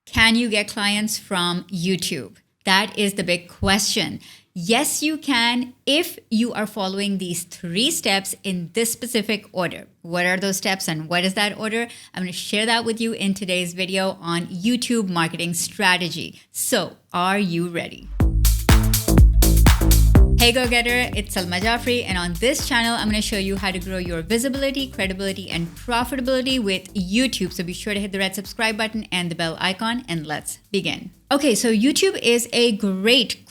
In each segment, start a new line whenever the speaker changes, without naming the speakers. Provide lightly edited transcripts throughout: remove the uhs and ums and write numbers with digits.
Can you get clients from YouTube? That is the big question. Yes, you can if you are following these 3 steps in this specific order. What are those steps and what is that order? I'm going to share that with you in today's video on YouTube marketing strategy. So, are you ready? Hey go-getter, it's Salma Jafri, and on this channel, I'm going to show you how to grow your visibility, credibility, and profitability with YouTube. So be sure to hit the red subscribe button and the bell icon, and let's begin. Okay, so YouTube is a great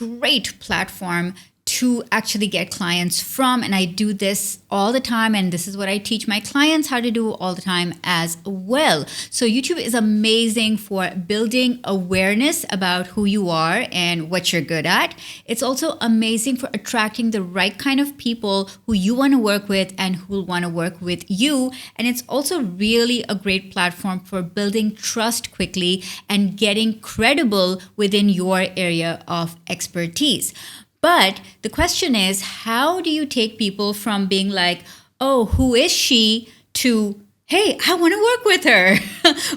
platform to actually get clients from, and I do this all the time, and this is what I teach my clients how to do all the time as well. So YouTube is amazing for building awareness about who you are and what you're good at. It's also amazing for attracting the right kind of people who you want to work with and who will want to work with you. And it's also really a great platform for building trust quickly and getting credible within your area of expertise. But the question is, how do you take people from being like, oh, who is she, to, hey, I want to work with her?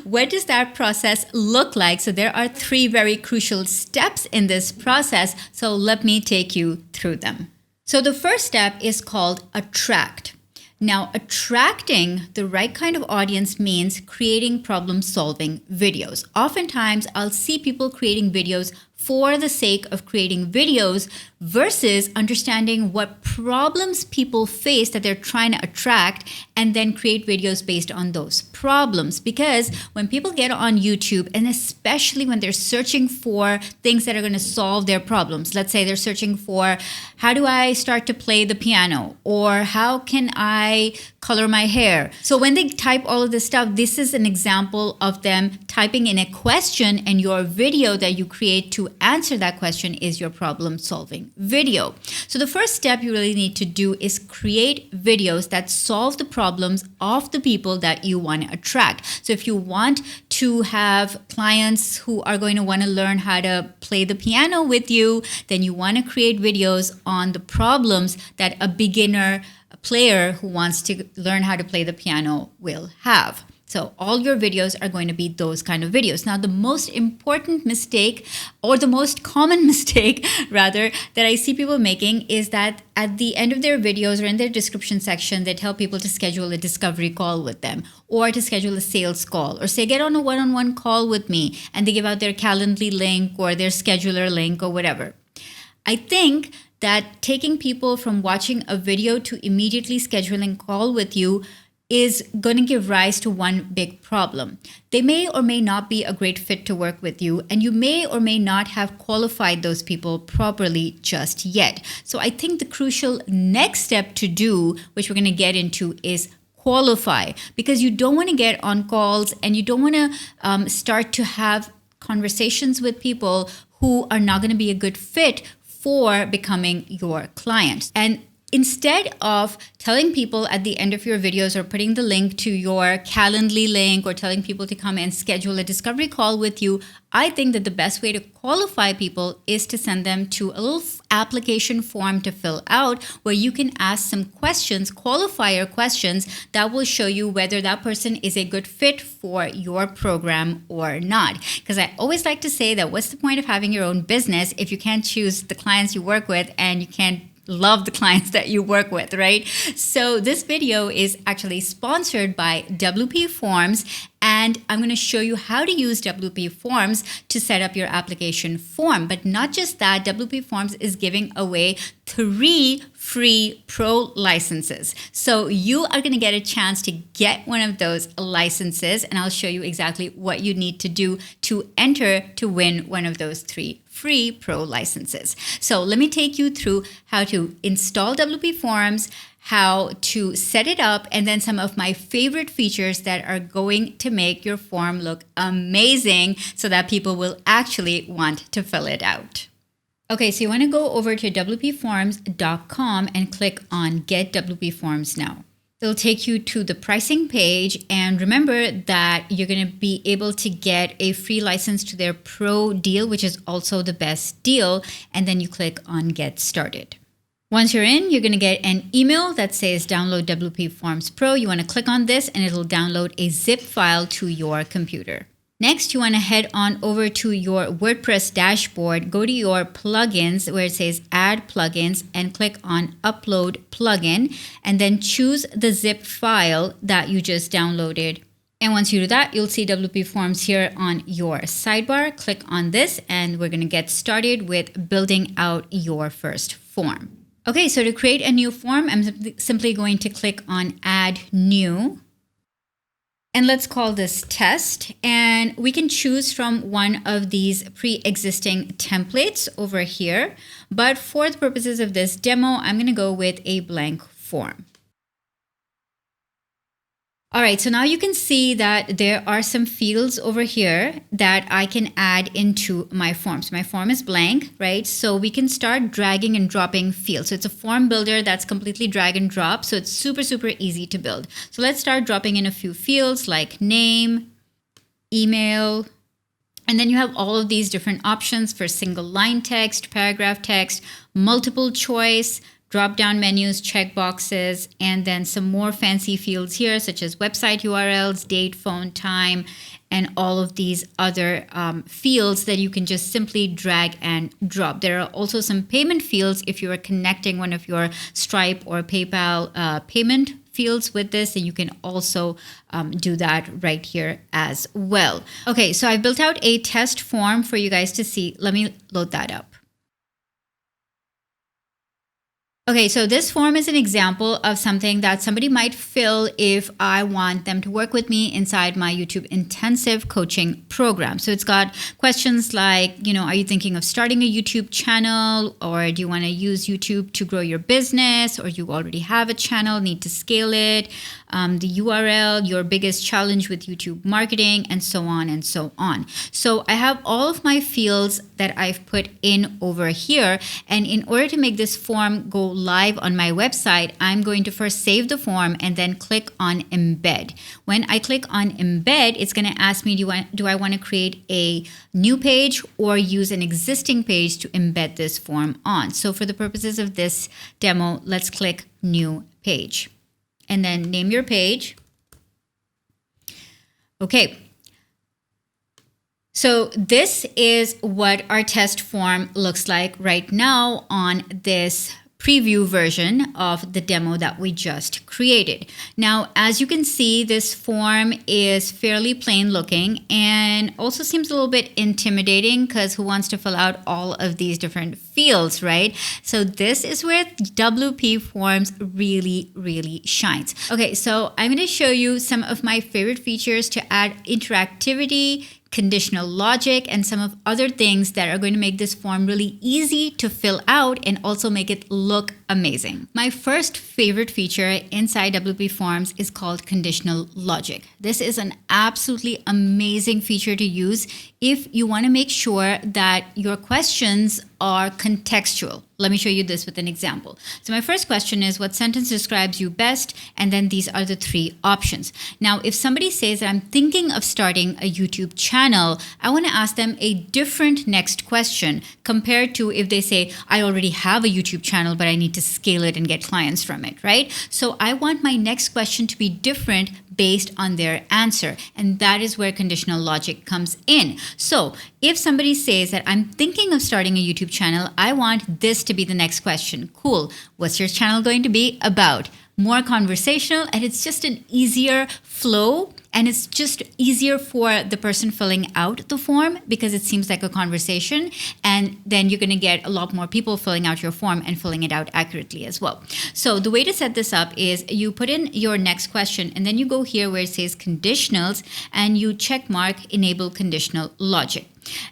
What does that process look like? So there are 3 very crucial steps in this process. So let me take you through them. So the first step is called attract. Now, attracting the right kind of audience means creating problem-solving videos. Oftentimes, I'll see people creating videos for the sake of creating videos versus understanding what problems people face that they're trying to attract and then create videos based on those problems. Because when people get on YouTube, and especially when they're searching for things that are going to solve their problems, let's say they're searching for how do I start to play the piano, or how can I color my hair? So when they type all of this stuff, this is an example of them typing in a question, and your video that you create to answer that question is your problem-solving video. So the first step you really need to do is create videos that solve the problems of the people that you want to attract. So if you want to have clients who are going to want to learn how to play the piano with you, then you want to create videos on the problems that a beginner player who wants to learn how to play the piano will have. So all your videos are going to be those kind of videos. Now, the most important mistake, or the most common mistake rather, that I see people making is that at the end of their videos or in their description section, they tell people to schedule a discovery call with them, or to schedule a sales call, or say, get on a one-on-one call with me, and they give out their Calendly link or their scheduler link or whatever. I think that taking people from watching a video to immediately scheduling a call with you is going to give rise to one big problem. They may or may not be a great fit to work with you, and you may or may not have qualified those people properly just yet. So I think the crucial next step to do, which we're going to get into, is qualify, because you don't want to get on calls and you don't want to start to have conversations with people who are not going to be a good fit for becoming your clients. And instead of telling people at the end of your videos, or putting the link to your Calendly link, or telling people to come and schedule a discovery call with you, I think that the best way to qualify people is to send them to a little application form to fill out, where you can ask some questions, qualifier questions, that will show you whether that person is a good fit for your program or not. Because I always like to say that what's the point of having your own business if you can't choose the clients you work with and you can't love the clients that you work with, right? So this video is actually sponsored by WP Forms, and I'm going to show you how to use WP Forms to set up your application form. But not just that, WP Forms is giving away 3 free pro licenses. So you are going to get a chance to get one of those licenses, and I'll show you exactly what you need to do to enter to win one of those 3 free pro licenses. So let me take you through how to install WP Forms, how to set it up, and then some of my favorite features that are going to make your form look amazing so that people will actually want to fill it out. Okay, so you want to go over to wpforms.com and click on Get WP Forms Now. It'll take you to the pricing page, and remember that you're going to be able to get a free license to their pro deal, which is also the best deal, and then you click on Get Started. Once you're in, you're going to get an email that says download WP Forms Pro. You want to click on this and it'll download a zip file to your computer. Next, you want to head on over to your WordPress dashboard, go to your plugins where it says add plugins and click on upload plugin, and then choose the zip file that you just downloaded. And once you do that, you'll see WP Forms here on your sidebar. Click on this and we're going to get started with building out your first form. Okay, so to create a new form, I'm simply going to click on add new. And let's call this test. And we can choose from one of these pre-existing templates over here. But for the purposes of this demo, I'm going to go with a blank form. All right, so now you can see that there are some fields over here that I can add into my form. So my form is blank, right? So we can start dragging and dropping fields. So it's a form builder that's completely drag and drop. So it's super, super easy to build. So let's start dropping in a few fields like name, email, and then you have all of these different options for single line text, paragraph text, multiple choice, drop-down menus, checkboxes, and then some more fancy fields here, such as website URLs, date, phone, time, and all of these other fields that you can just simply drag and drop. There are also some payment fields if you are connecting one of your Stripe or PayPal payment fields with this, and you can also do that right here as well. Okay, so I've built out a test form for you guys to see. Let me load that up. Okay, so this form is an example of something that somebody might fill if I want them to work with me inside my YouTube intensive coaching program. So it's got questions like, are you thinking of starting a YouTube channel, or do you want to use YouTube to grow your business, or you already have a channel, need to scale it, the URL, your biggest challenge with YouTube marketing, and so on and so on. So I have all of my fields that I've put in over here. And in order to make this form go live on my website, I'm going to first save the form and then click on embed. When I click on embed, it's going to ask me, do I want to create a new page or use an existing page to embed this form on? So for the purposes of this demo, let's click new page and then name your page. Okay. So this is what our test form looks like right now on this preview version of the demo that we just created. Now, as you can see, this form is fairly plain looking and also seems a little bit intimidating because who wants to fill out all of these different fields, right? So this is where WP Forms really, really shines. Okay, so I'm going to show you some of my favorite features to add interactivity, conditional logic, and some of other things that are going to make this form really easy to fill out and also make it look amazing. My first favorite feature inside WP Forms is called conditional logic. This is an absolutely amazing feature to use if you want to make sure that your questions are contextual. Let me show you this with an example. So my first question is, what sentence describes you best? And then these are the three options. Now, if somebody says that I'm thinking of starting a YouTube channel, I want to ask them a different next question compared to if they say, I already have a YouTube channel, but I need to scale it and get clients from it, right? So I want my next question to be different based on their answer. And that is where conditional logic comes in. So if somebody says that I'm thinking of starting a YouTube channel, I want this to be the next question. Cool. What's your channel going to be about? More conversational, and it's just an easier flow, and it's just easier for the person filling out the form because it seems like a conversation, and then you're going to get a lot more people filling out your form and filling it out accurately as well. So the way to set this up is you put in your next question, and then you go here where it says conditionals, and you check mark enable conditional logic.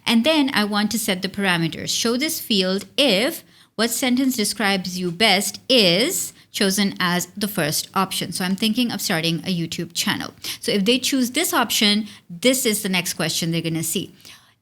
And then I want to set the parameters. Show this field if what sentence describes you best is chosen as the first option. So I'm thinking of starting a YouTube channel. So if they choose this option, this is the next question they're going to see.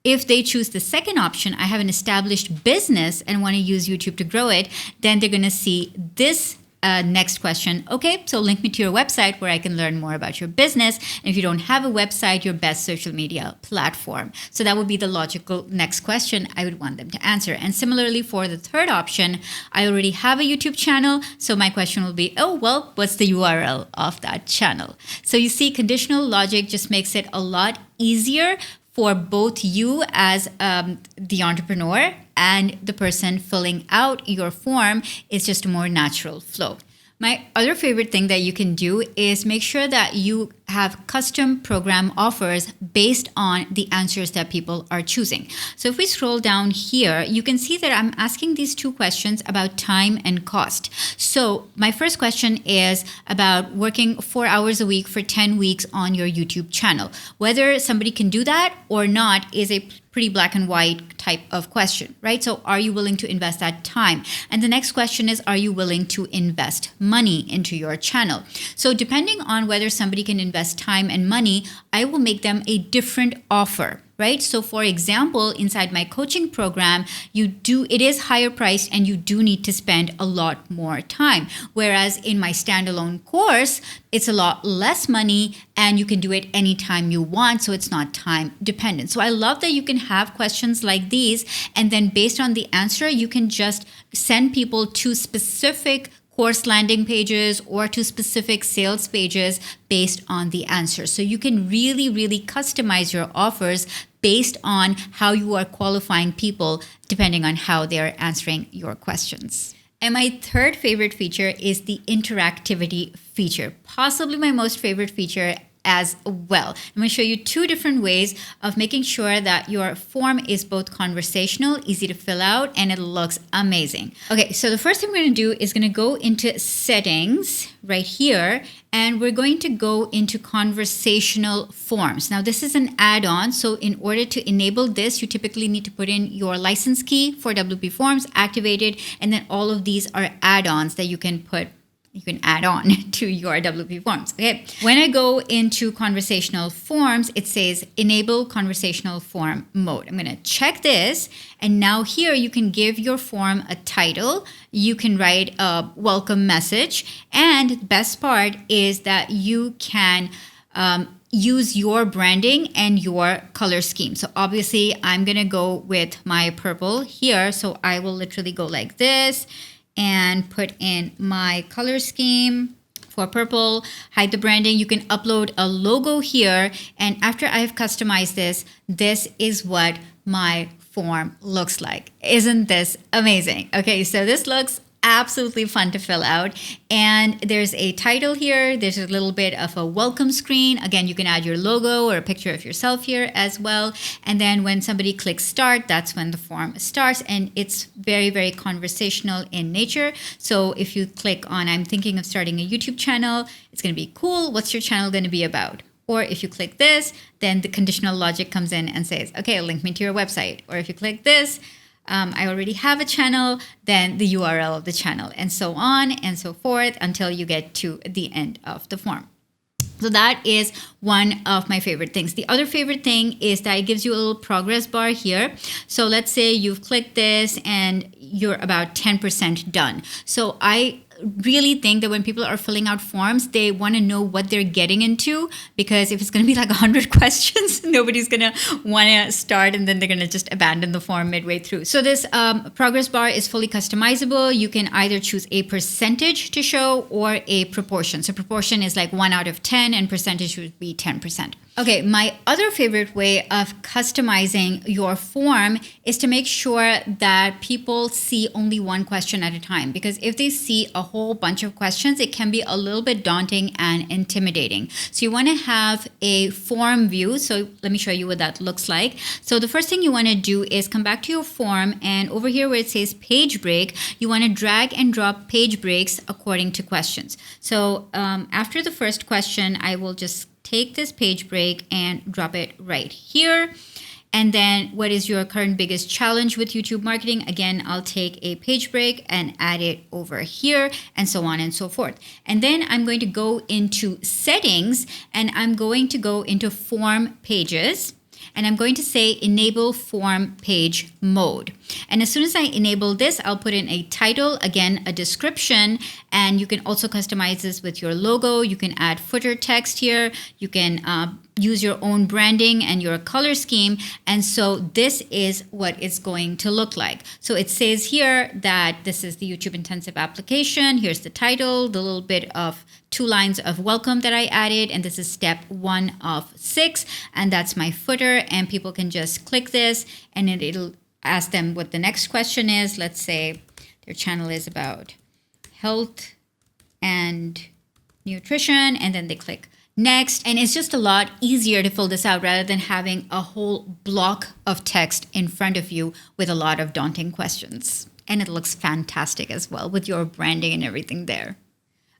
If they choose the second option, I have an established business and want to use YouTube to grow it, then they're going to see this next question. Okay, so link me to your website where I can learn more about your business. And if you don't have a website, your best social media platform. So that would be the logical next question I would want them to answer. And similarly for the third option, I already have a YouTube channel. So my question will be, oh, well, what's the URL of that channel? So you see, conditional logic just makes it a lot easier for both you as the entrepreneur and the person filling out your form. Is just a more natural flow. My other favorite thing that you can do is make sure that you have custom program offers based on the answers that people are choosing. So if we scroll down here, you can see that I'm asking these two questions about time and cost. So my first question is about working 4 hours a week for 10 weeks on your YouTube channel. Whether somebody can do that or not is a pretty black and white type of question, right? So are you willing to invest that time? And the next question is, are you willing to invest money into your channel? So depending on whether somebody can invest time and money, I will make them a different offer, right? So for example, inside my coaching program, it is higher priced and you do need to spend a lot more time. Whereas in my standalone course, it's a lot less money and you can do it anytime you want. So it's not time dependent. So I love that you can have questions like these. And then based on the answer, you can just send people to specific course landing pages or to specific sales pages based on the answer. So you can really, really customize your offers based on how you are qualifying people depending on how they're answering your questions. And my third favorite feature is the interactivity feature, possibly my most favorite feature as well. I'm going to show you two different ways of making sure that your form is both conversational, easy to fill out, and it looks amazing. Okay, so the first thing we're going to do is going to go into settings right here, and we're going to go into conversational forms. Now, this is an add-on, so in order to enable this, you typically need to put in your license key for WP Forms, activate it, and then all of these are add-ons that you can add on to your WP Forms. Okay. When I go into conversational forms, it says enable conversational form mode. I'm going to check this. And now here you can give your form a title. You can write a welcome message. And the best part is that you can use your branding and your color scheme. So obviously I'm going to go with my purple here. So I will literally go like this and put in my color scheme for purple, hide the branding. You can upload a logo here. And after I've customized this, this is what my form looks like. Isn't this amazing? Okay, so this looks absolutely fun to fill out. And there's a title here. There's a little bit of a welcome screen. Again, you can add your logo or a picture of yourself here as well. And then when somebody clicks start, that's when the form starts. And it's very, very conversational in nature. So if you click on, I'm thinking of starting a YouTube channel, it's going to be cool. What's your channel going to be about? Or if you click this, then the conditional logic comes in and says, okay, link me to your website. Or if you click this, I already have a channel, then the URL of the channel, and so on and so forth until you get to the end of the form. So that is one of my favorite things. The other favorite thing is that it gives you a little progress bar here. So let's say you've clicked this and you're about 10% done. So I really think that when people are filling out forms, they want to know what they're getting into, because if it's going to be like 100 questions, nobody's going to want to start and then they're going to just abandon the form midway through. So this progress bar is fully customizable. You can either choose a percentage to show or a proportion. So proportion is like 1 out of 10 and percentage would be 10%. Okay, my other favorite way of customizing your form is to make sure that people see only one question at a time, because if they see a whole bunch of questions, it can be a little bit daunting and intimidating. So you want to have a form view. So let me show you what that looks like. So the first thing you want to do is come back to your form, and over here where it says page break, you want to drag and drop page breaks according to questions. So after the first question, I will just take this page break and drop it right here. And then what is your current biggest challenge with YouTube marketing? Again, I'll take a page break and add it over here, and so on and so forth. And then I'm going to go into settings, and I'm going to go into form pages. And I'm going to say enable form page mode. And as soon as I enable this, I'll put in a title, again, a description, and you can also customize this with your logo. You can add footer text here. You can use your own branding and your color scheme. And so this is what it's going to look like. So it says here that this is the YouTube intensive application. Here's the title, the little bit of 2 lines of welcome that I added, and this is step 1 of 6, and that's my footer, and people can just click this and it'll ask them what the next question is. Let's say their channel is about health and nutrition, and then they click next, and it's just a lot easier to fill this out rather than having a whole block of text in front of you with a lot of daunting questions. And it looks fantastic as well with your branding and everything there.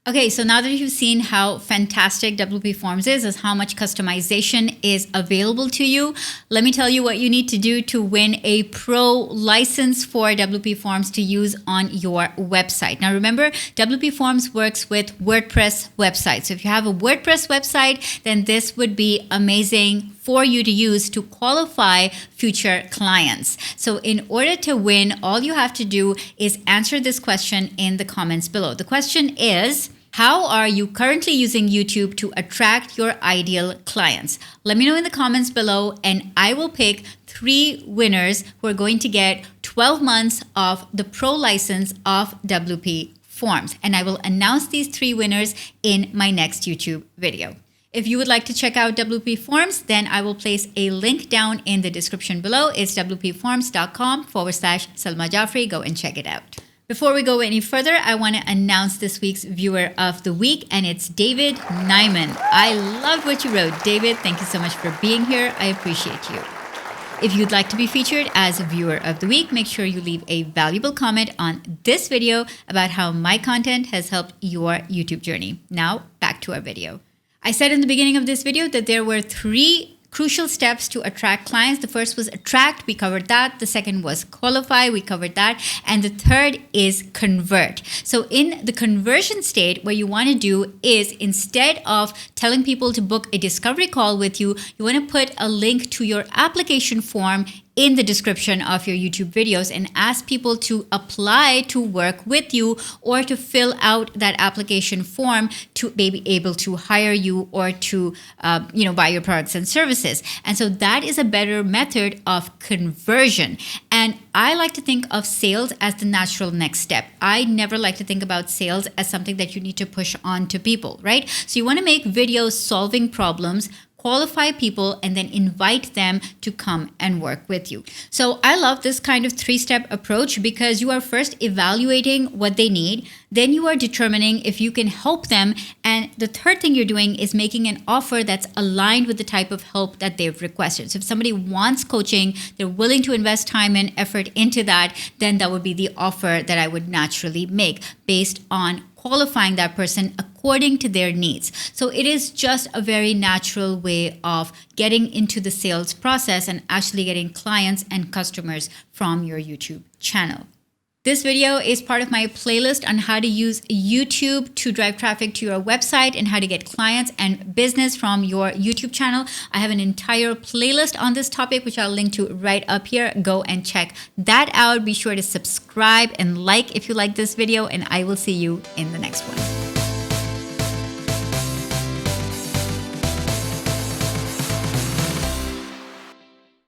Okay, so now that you've seen how fantastic WP Forms is how much customization is available to you, let me tell you what you need to do to win a pro license for WP Forms to use on your website. Now remember, WP Forms works with WordPress websites. So if you have a WordPress website, then this would be amazing for you to use to qualify future clients. So in order to win, all you have to do is answer this question in the comments below. The question is, how are you currently using YouTube to attract your ideal clients? Let me know in the comments below, and I will pick 3 winners who are going to get 12 months of the pro license of WP Forms. And I will announce these 3 winners in my next YouTube video. If you would like to check out WP Forms, then I will place a link down in the description below. It's wpforms.com/Salma Jafri. Go and check it out. Before we go any further, I want to announce this week's viewer of the week, and it's David Nyman. I loved what you wrote. David, thank you so much for being here. I appreciate you. If you'd like to be featured as a viewer of the week, make sure you leave a valuable comment on this video about how my content has helped your YouTube journey. Now, back to our video. I said in the beginning of this video that there were 3 crucial steps to attract clients. The first was attract, we covered that. The second was qualify, we covered that. And the third is convert. So in the conversion state, what you want to do is, instead of telling people to book a discovery call with you, you want to put a link to your application form in the description of your YouTube videos and ask people to apply to work with you or to fill out that application form to be able to hire you or to buy your products and services. And so that is a better method of conversion. And I like to think of sales as the natural next step. I never like to think about sales as something that you need to push on to people, right? So you want to make videos solving problems, qualify people, and then invite them to come and work with you. So I love this kind of 3-step approach because you are first evaluating what they need, then you are determining if you can help them, and the third thing you're doing is making an offer that's aligned with the type of help that they've requested. So if somebody wants coaching, they're willing to invest time and effort into that, then that would be the offer that I would naturally make based on qualifying that person according to their needs. So it is just a very natural way of getting into the sales process and actually getting clients and customers from your YouTube channel. This video is part of my playlist on how to use YouTube to drive traffic to your website and how to get clients and business from your YouTube channel. I have an entire playlist on this topic, which I'll link to right up here. Go and check that out. Be sure to subscribe and like if you like this video, and I will see you in the next one.